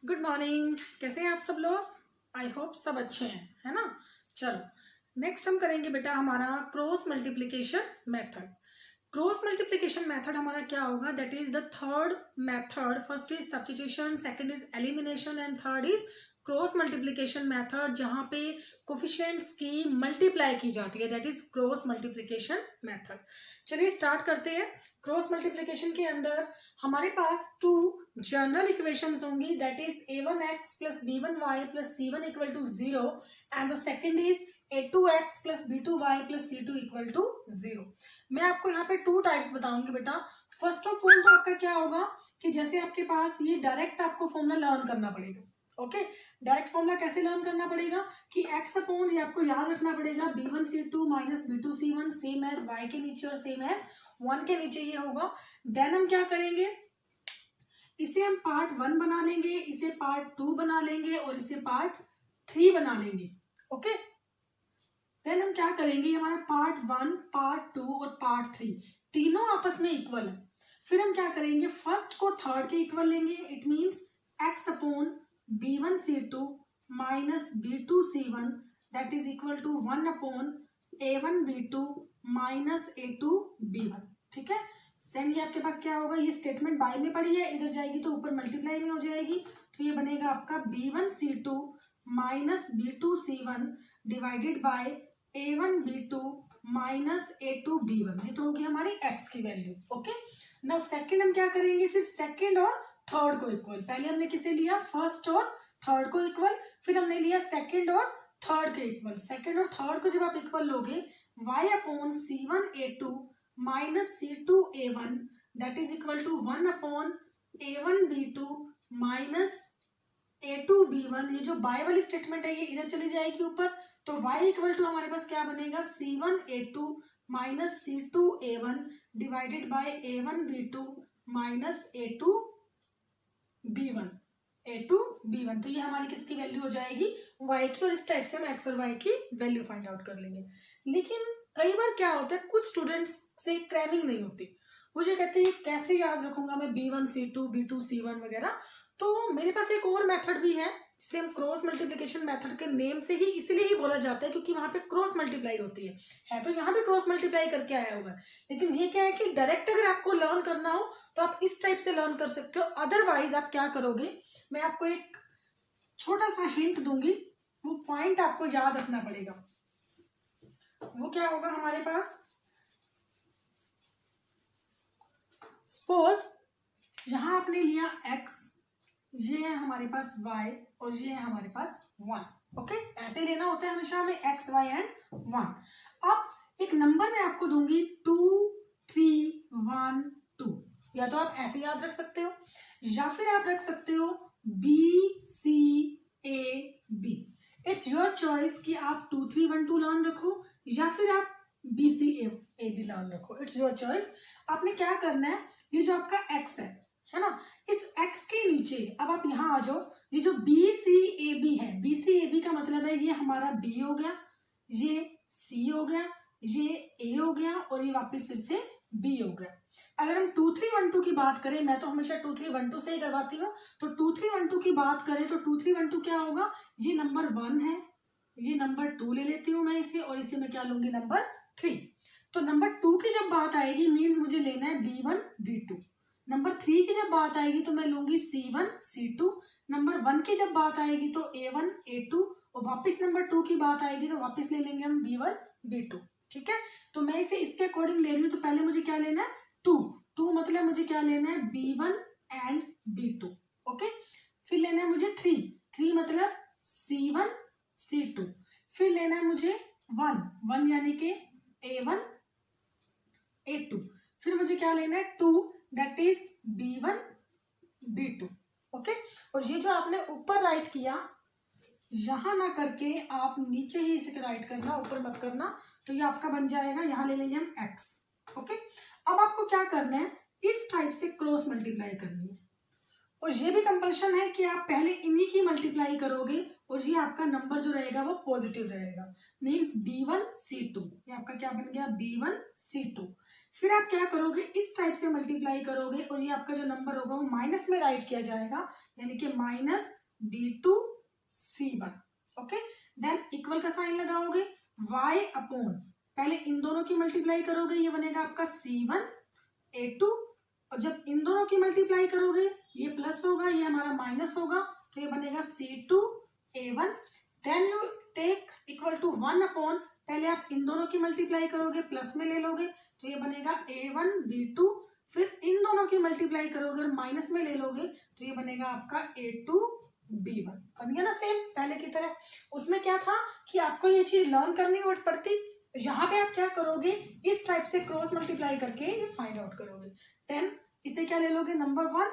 Good morning. कैसे हैं आप सब लोग? आई होप सब अच्छे हैं, है ना। चलो नेक्स्ट हम करेंगे बेटा हमारा cross multiplication method. Cross multiplication method हमारा क्या होगा? That is the third method. First is substitution, second is elimination and third is cross multiplication method, जहां पे कोफिशिएंट्स की मल्टीप्लाई की जाती है। That is cross multiplication method. चलिए स्टार्ट करते हैं। क्रॉस मल्टीप्लिकेशन के अंदर हमारे पास टू जनरल इक्वेशंस होंगी, that is a1x plus b1y plus c1 equal to 0 and the second is a2x plus b2y plus c2 equal to 0। मैं आपको यहाँ पे टू टाइप्स बताऊंगी बेटा। फर्स्ट ऑफ ऑल तो आपका क्या होगा कि जैसे आपके पास ये डायरेक्ट आपको फॉर्मूला लर्न करना पड़ेगा। ओके, डायरेक्ट फॉर्मूला कैसे लर्न करना पड़ेगा कि x अपॉन, ये आपको याद रखना पड़ेगा, b1c2 minus b2c1 same as y के नीचे और सेम एज 1 के नीचे ये होगा। देन हम क्या करेंगे, इसे हम पार्ट 1 बना लेंगे, इसे पार्ट 2 बना लेंगे और इसे पार्ट 3 बना लेंगे। ओके, देन हम क्या करेंगे, हमारा पार्ट 1, पार्ट 2 और पार्ट 3 तीनों आपस में इक्वल है। फिर हम क्या करेंगे, फर्स्ट को थर्ड के इक्वल लेंगे। It means x upon b1c2 minus b2c1 that is equal to 1 upon a1b2 minus a2b1। ठीक है, देन ये आपके पास क्या होगा, ये स्टेटमेंट बाय में पड़ी है, इधर जाएगी तो ऊपर मल्टीप्लाई में हो जाएगी, तो ये बनेगा आपका b1c2 minus b2c1 divided by a1b2 minus a2b1। ये तो होगी हमारी x की वैल्यू। ओके, नाउ सेकंड हम क्या करेंगे, फिर सेकंड और थर्ड को इक्वल। पहले हमने किसे लिया, फर्स्ट और थर्ड को इक्वल, फिर हमने लिया सेकंड और थर्ड के इक्वल। सेकंड और थर्ड को जब आप इक्वल लोगे, y upon c1a2 minus c2a1 that is equal to 1 upon a1b2 minus a2b1। ये जो बाय वाली स्टेटमेंट है ये इधर चली जाएगी ऊपर, तो y इक्वल टू हमारे पास क्या बनेगा, c1a2 minus c2a1 divided by a1b2 minus a2b1। तो ये हमारी किसकी वैल्यू हो जाएगी, y की, और इस टाइप से हम x और y की वैल्यू फाइंड आउट कर लेंगे। लेकिन कई बार क्या होता है, कुछ स्टूडेंट्स से क्रैमिंग नहीं होती, मुझे कहते हैं कैसे याद रखूंगा मैं b1c2 b2c1 वगैरह। तो मेरे पास एक और मेथड भी है जिसे हम क्रॉस मल्टीप्लिकेशन मेथड के नेम से ही इसलिए ही बोला जाता है क्योंकि वहां पे क्रॉस मल्टीप्लाई होती है तो यहाँ भी क्रॉस मल्टीप्लाई करके आया हुआ है। लेकिन ये क्या है कि डायरेक्ट अगर आपको लर्न करना हो तो आप इस टाइप से लर्न कर सकते हो। अदरवाइज आप क्या करोगे, मैं आपको एक छोटा सा हिंट दूंगी, वो पॉइंट आपको याद रखना पड़ेगा। वो क्या होगा हमारे पास, सपोज यहां आपने लिया x, ये है हमारे पास y और ये है हमारे पास 1। ओके, ऐसे लेना होता है हमेशा हमें x, y एंड 1। अब एक नंबर मैं आपको दूंगी 2 3 1 2, या तो आप ऐसे याद रख सकते हो या फिर आप रख सकते हो b c a b। It's your choice कि आप 2 3 1 2 लर्न रखो या फिर आप b c a b learn रखो, इट्स योर चॉइस। आपने क्या करना है, ये जो आपका x है ना, इस x के नीचे अब आप यहाँ आ जाओ, ये जो BCAB है, BCAB का मतलब है ये हमारा B हो गया, ये C हो गया, ये A हो गया और ये वापस फिर से B हो गया। अगर हम 2 3 1 2 की बात करें, मैं तो हमेशा 2 3 1 2 से ही करवाती हूँ, तो 2 3 1 2 की बात करें तो 2 3 1 2 क्या होगा, ये नंबर 1 है, ये नंबर 2 ले लेती हूँ मैं इसे, और इसे मैं क्या लूंगी, नंबर 3। तो नंबर 2 की जब बात आएगी मीन्स मुझे लेना है B1 B2। नंबर 3 की जब बात आएगी तो मैं लूंगी C1 C2। नंबर 1 की जब बात आएगी तो A1 A2, और वापस नंबर 2 की बात आएगी तो वापस ले लेंगे हम B1 B2। ठीक है, तो मैं इसे इसके अकॉर्डिंग ले रही हूँ, तो पहले मुझे क्या लेना है, 2 मतलब मुझे क्या लेना है, B1 एंड B2। ओके, फिर लेना है मुझे 3 मतलब C1 C2। फिर लेना है मुझे 1 यानी कि A1 A2। फिर मुझे क्या लेना है 2 that is B1 B2। Okay, और ये जो आपने ऊपर राइट किया, यहां ना करके आप नीचे ही इसे राइट करना, ऊपर मत करना, तो ये आपका बन जाएगा, यहां ले लेंगे हम x। ओके, अब आपको क्या करना है, इस टाइप से क्रॉस मल्टीप्लाई करनी है, और ये भी कंपल्शन है कि आप पहले इन्हीं की मल्टीप्लाई करोगे और ये आपका नंबर जो रहेगा वो पॉजिटिव रहेगा, मीन्स B1 C2। ये आपका क्या बन गया, B1 C2। फिर आप क्या करोगे, इस टाइप से मल्टीप्लाई करोगे और ये आपका जो नंबर होगा वो माइनस में राइट किया जाएगा, यानी कि -b2c1। ओके, देन इक्वल का साइन लगाओगे, y अपॉन पहले इन दोनों की मल्टीप्लाई करोगे, ये बनेगा आपका c1a2, और जब इन दोनों की मल्टीप्लाई करोगे ये प्लस होगा, ये हमारा माइनस होगा, तो ये बनेगा c2a1। Then you take equal to 1 upon पहले आप इन दोनों की मल्टीप्लाई करोगे, प्लस में ले लोगे, तो ये बनेगा a1b2, फिर इन दोनों की मल्टीप्लाई करोगे और माइनस में ले लोगे, तो ये बनेगा आपका a2b1। बन गया ना सेम पहले की तरह। उसमें क्या था कि आपको ये चीज लर्न करनी पड़ती, यहाँ पे आप क्या करोगे, इस टाइप से क्रॉस मल्टीप्लाई करके ये फाइंड आउट करोगे। देन इसे क्या ले लोगे, नंबर 1,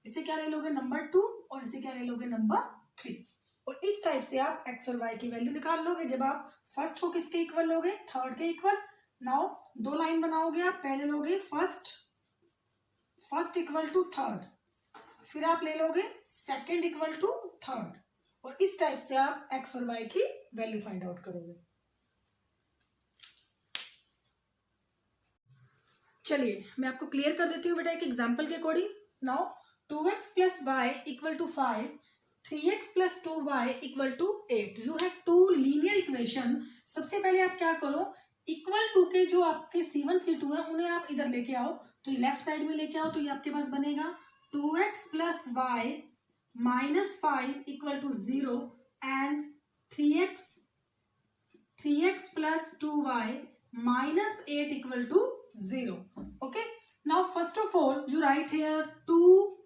इसे क्या ले लोगे, नंबर 2, और इसे क्या ले लोगे, नंबर 3, और इस टाइप से आप x और y की वैल्यू निकाल लोगे। जब आप फर्स्ट को किसके इक्वल लोगे, थर्ड के इक्वल। नाउ 2 लाइन बनाओगे आप, पहले लोगे फर्स्ट इक्वल टू थर्ड, फिर आप ले लोगे सेकंड इक्वल टू थर्ड, और इस टाइप से आप x और y की वैल्यू फाइंड आउट करोगे। चलिए मैं आपको क्लियर कर देती हूँ बेटा एक एग्जांपल के according. Now 2x plus y equal to 5, 3x plus 2y equal to 8। You have 2 linear equation. सबसे पहले आप क्या करो, इक्वल टू के जो आपके c1 c2 है उन्हें आप इधर लेके आओ, तो ये लेफ्ट साइड में लेके आओ, तो ये आपके पास बनेगा 2x plus y minus 5 equal to 0 and 3x plus 2y minus 8 equal to 0. Okay. Now first of all you write here 2,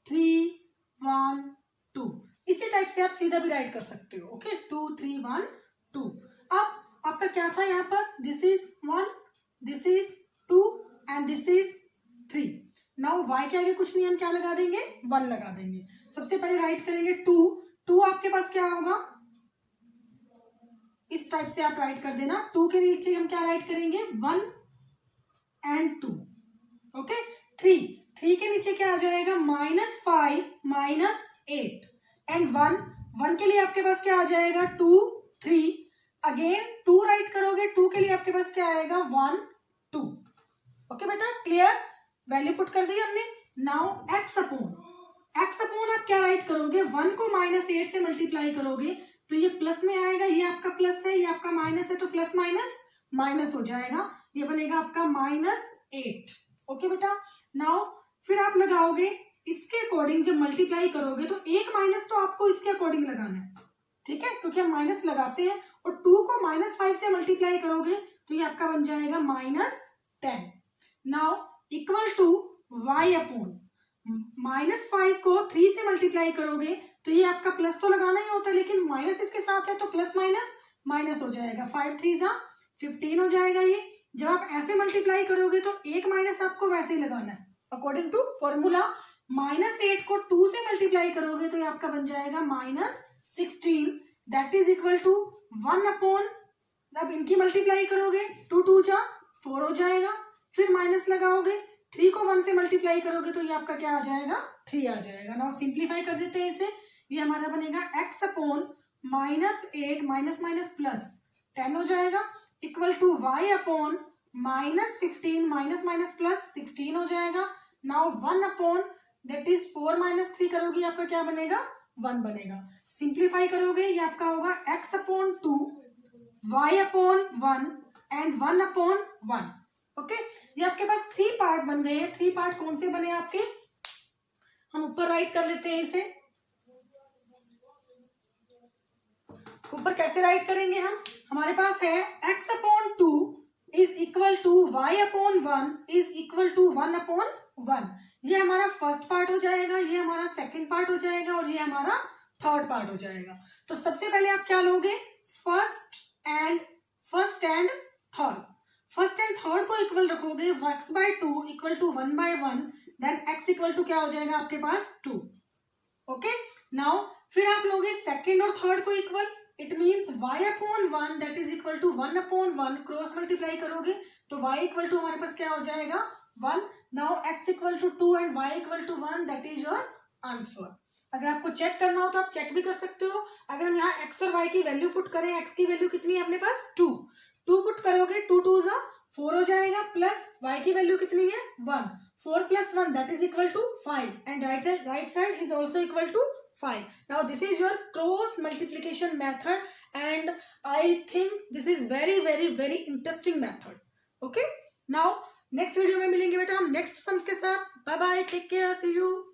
3, 1, 2. इसी टाइप से आप सीधा भी राइट कर सकते हो। ओके, 2, 3, 1, 2। अब आपका क्या था यहाँ पर, this is 1, this is 2 and this is 3। Now y के आगे कुछ नहीं, हम क्या लगा देंगे, 1 लगा देंगे। सबसे पहले राइट करेंगे 2 आपके पास क्या होगा, इस टाइप से आप राइट कर देना। 2 के नीचे हम क्या राइट करेंगे, 1 एंड 2। ओके, 3 के नीचे क्या आ जाएगा, -5 -8 एंड 1 के लिए आपके पास क्या आ जाएगा, 2 3 अगेन 2 राइट करोगे, 2 के लिए आपके पास क्या आएगा, 1 2। ओके बेटा, क्लियर, वैल्यू पुट कर दी हमने। नाउ x अपॉन आप क्या राइट करोगे, 1 को -8 से मल्टीप्लाई करोगे तो ये प्लस में आएगा, ये आपका प्लस है, ये आपका माइनस है, तो प्लस माइनस हो जाएगा, ये बनेगा आपका -8। ओके बेटा, नाउ फिर आप लगाओगे इसके अकॉर्डिंग, जब मल्टीप्लाई करोगे तो एक माइनस तो आपको इसके अकॉर्डिंग लगाना है, ठीक है, क्योंकि हम माइनस लगाते हैं, और 2 को -5 से मल्टीप्लाई करोगे तो ये आपका बन जाएगा -10। Now equal to y upon -5 को 3 से मल्टीप्लाई करोगे तो ये आपका प्लस तो लगाना ही होता है, लेकिन माइनस इसके साथ है तो प्लस माइनस हो जाएगा, 5 3 15 हो जाएगा। ये जब आप ऐसे मल्टीप्लाई करोगे तो एक माइनस आपको वैसे ही लगाना है अकॉर्डिंग टू फॉर्मूला। -8 को 2 से मल्टीप्लाई करोगे तो ये आपका बन जाएगा -16, that is equal to 1 upon, अब इनकी मल्टीप्लाई करोगे 2 2 जा 4 हो जाएगा, फिर माइनस लगाओगे, 3 को 1 से मल्टीप्लाई करोगे तो ये आपका क्या आ जाएगा, 3 आ जाएगा। नाउ सिंप्लीफाई कर देते हैं इसे, ये हमारा बनेगा x अपॉन -8 माइनस प्लस 10 हो जाएगा, equal to y upon -15 minus plus 16 हो जाएगा। नाउ 1 अपॉन दैट इज 4 - 3 करोगे, आपका क्या बनेगा, 1 बनेगा। सिंप्लीफाई करोगे ये आपका होगा x upon 2, y upon 1 and 1 upon 1। Okay, ये आपके पास 3 पार्ट बन गए हैं। 3 पार्ट कौन से बने आपके, हम ऊपर राइट कर लेते हैं इसे। ऊपर कैसे राइट करेंगे हम, हमारे पास है x upon 2 is equal to y upon 1 is equal to 1 upon 1। ये हमारा फर्स्ट पार्ट हो जाएगा, ये हमारा सेकंड पार्ट हो जाएगा, और ये हमारा थर्ड पार्ट हो जाएगा। तो सबसे पहले आप क्या लोगे, first and third. First and third को इक्वल रखोगे, x/2 equal to 1/1, then x equal to क्या हो जाएगा आपके पास 2। ओके, नाउ फिर आप लोगे सेकंड और थर्ड को equal, it means y upon 1 that is equal to 1 upon 1, cross multiply करोगे तो y इक्वल टू हमारे पास क्या हो जाएगा 1। Now x equal to 2 and y equal to 1, that is your answer. अगर आपको चेक करना हो तो आप चेक भी कर सकते हो। अगर हम यहाँ x और y की वैल्यू पुट करें, x की वैल्यू कितनी है अपने पास 2 पुट करोगे, 2 2 4 हो जाएगा, प्लस y की वैल्यू कितनी है 1, 4 plus 1, that is equal to 5, and right side is also equal to 5. Now this is your cross multiplication method, and I think this is very interesting method. Okay, now next video में मिलेंगे बेटा हम next sums के साथ. Bye bye, take care, see you.